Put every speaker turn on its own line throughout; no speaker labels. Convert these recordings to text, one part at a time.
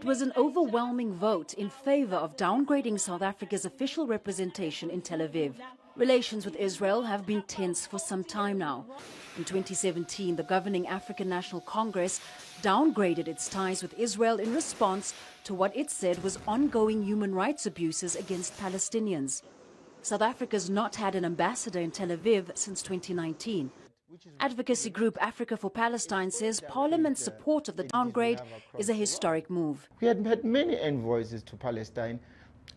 It was an overwhelming vote in favor of downgrading South Africa's official representation in Tel Aviv. Relations with Israel have been tense for some time now. In 2017, the governing African National Congress downgraded its ties with Israel in response to what it said was ongoing human rights abuses against Palestinians. South Africa's not had an ambassador in Tel Aviv since 2019. Advocacy group Africa for Palestine says Parliament's support of the downgrade is a historic move.
We had had many envoys to Palestine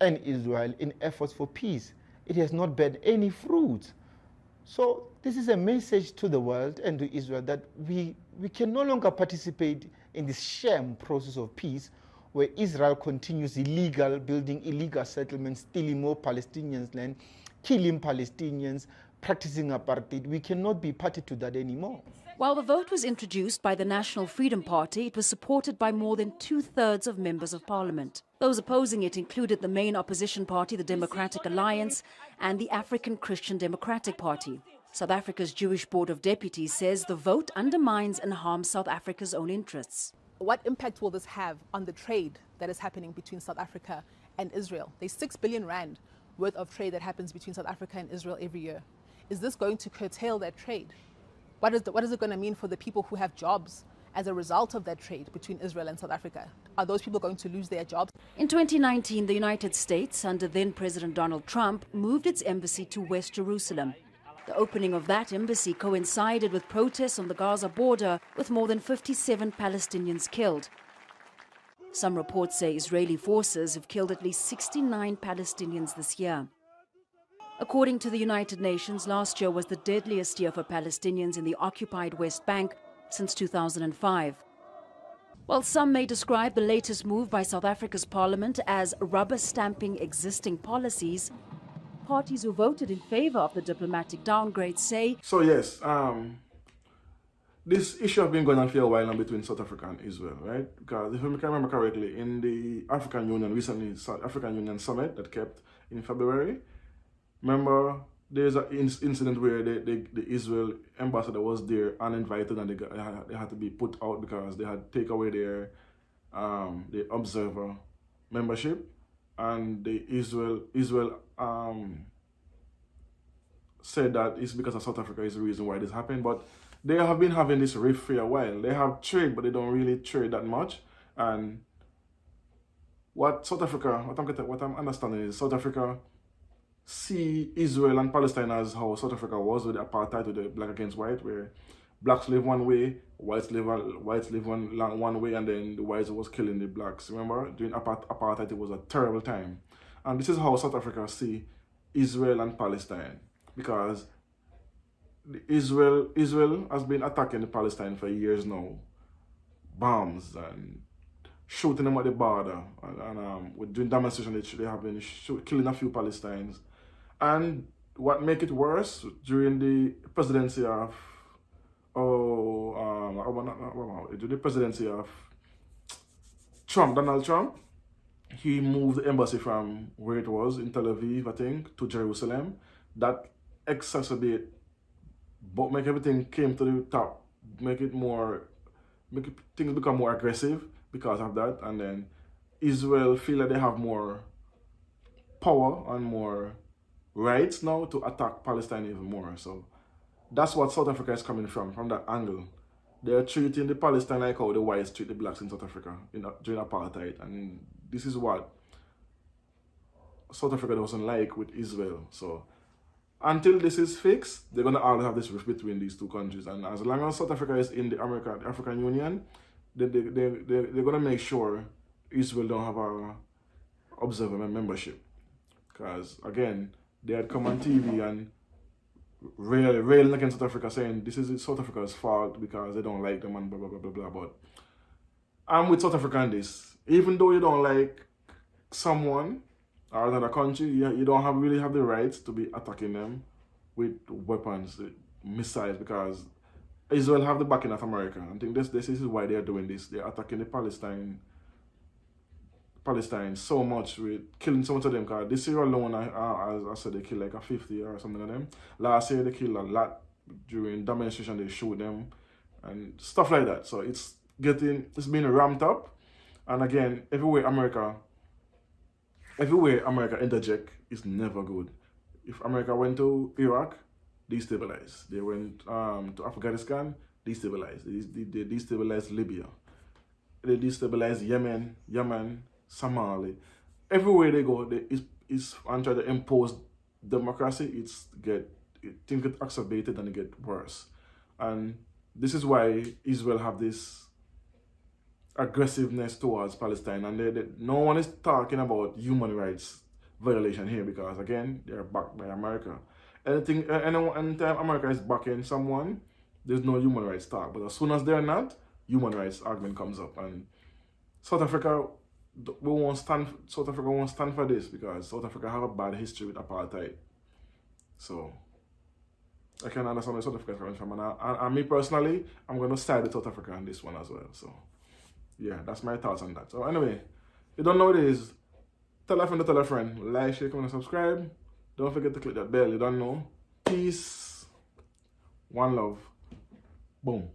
and Israel in efforts for peace. It has not borne any fruit. So this is a message to the world and to Israel that we can no longer participate in this sham process of peace where Israel continues building illegal settlements, stealing more Palestinians' land, killing Palestinians, practicing apartheid. We cannot be party to that anymore.
While the vote was introduced by the National Freedom Party, it was supported by more than two-thirds of members of parliament. Those opposing it included the main opposition party, the Democratic Alliance, and the African Christian Democratic Party. South Africa's Jewish Board of Deputies says the vote undermines and harms South Africa's own interests.
What impact will this have on the trade that is happening between South Africa and Israel? There's 6 billion rand worth of trade that happens between South Africa and Israel every year. Is this going to curtail that trade? What is it going to mean for the people who have jobs as a result of that trade between Israel and South Africa? Are those people going to lose their jobs?
In 2019, the United States, under then-President Donald Trump, moved its embassy to West Jerusalem. The opening of that embassy coincided with protests on the Gaza border, with more than 57 Palestinians killed. Some reports say Israeli forces have killed at least 69 Palestinians this year. According to the United Nations, last year was the deadliest year for Palestinians in the occupied West Bank since 2005. While some may describe the latest move by South Africa's parliament as rubber stamping existing policies, parties who voted in favor of the diplomatic downgrade say...
So yes, this issue has been going on for a while now between South Africa and Israel, right? Because if I can remember correctly, in the African Union, recently South African Union summit that kept in February, remember, there's an incident where the Israel ambassador was there uninvited and they had to be put out because they had taken away their the observer membership, and the Israel said that it's because of South Africa is the reason why this happened. But they have been having this rift for a while. They have trade, but they don't really trade that much. And what I'm understanding is South Africa see Israel and Palestine as how South Africa was with the apartheid, with the black against white, where blacks live one way, whites live one way, and then the whites was killing the blacks. Remember, during apartheid, it was a terrible time. And this is how South Africa see Israel and Palestine, because Israel has been attacking Palestine for years now, bombs and shooting them at the border, and with doing demonstrations, they have been killing a few Palestinians. And what make it worse, during the presidency of Donald Trump, he moved the embassy from where it was in Tel Aviv, I think, to Jerusalem. That exacerbate, but make everything came to the top, make things become more aggressive because of that. And then Israel feel like they have more power and more rights now to attack Palestine even more. So that's what South Africa is coming from that angle. They're treating the Palestine like how the whites treat the blacks in South Africa during apartheid. And this is what South Africa doesn't like with Israel. So until this is fixed, they're going to always have this rift between these two countries. And as long as South Africa is in the African Union, they're going to make sure Israel don't have a observer membership. Because, again, they had come on TV and railing against South Africa, saying this is South Africa's fault because they don't like them and blah, blah, blah, blah, blah. But I'm with South Africa on this. Even though you don't like someone or another country, you don't really have the right to be attacking them with weapons, missiles, because Israel have the backing of America. I think this is why they are doing this. They're attacking the Palestine so much, with killing so much of them. Because this year alone, as I said, they killed like a 50 or something of them. Last year they killed a lot during demonstration. They shoot them and stuff like that. So it's being ramped up, And again, everywhere America interject is never good. If America went to Iraq, destabilize. They went to Afghanistan, destabilize. They destabilized Libya. They destabilize Yemen, Somalia. Everywhere they go, is and try to impose democracy. Things get exacerbated and it get worse. And this is why Israel have this aggressiveness towards Palestine, and no one is talking about human rights violation here because again they're backed by America. Anytime America is backing someone, there's no human rights talk. But as soon as they're not, human rights argument comes up, and South Africa won't stand for this because South Africa have a bad history with apartheid. So I can understand where South Africa is coming from, and me personally, I'm going to side with South Africa on this one as well. So yeah, that's my thoughts on that. So anyway, you don't know what it is, tell a friend to tell a friend. Like, share, comment, and subscribe. Don't forget to click that bell. You don't know. Peace. One love. Boom.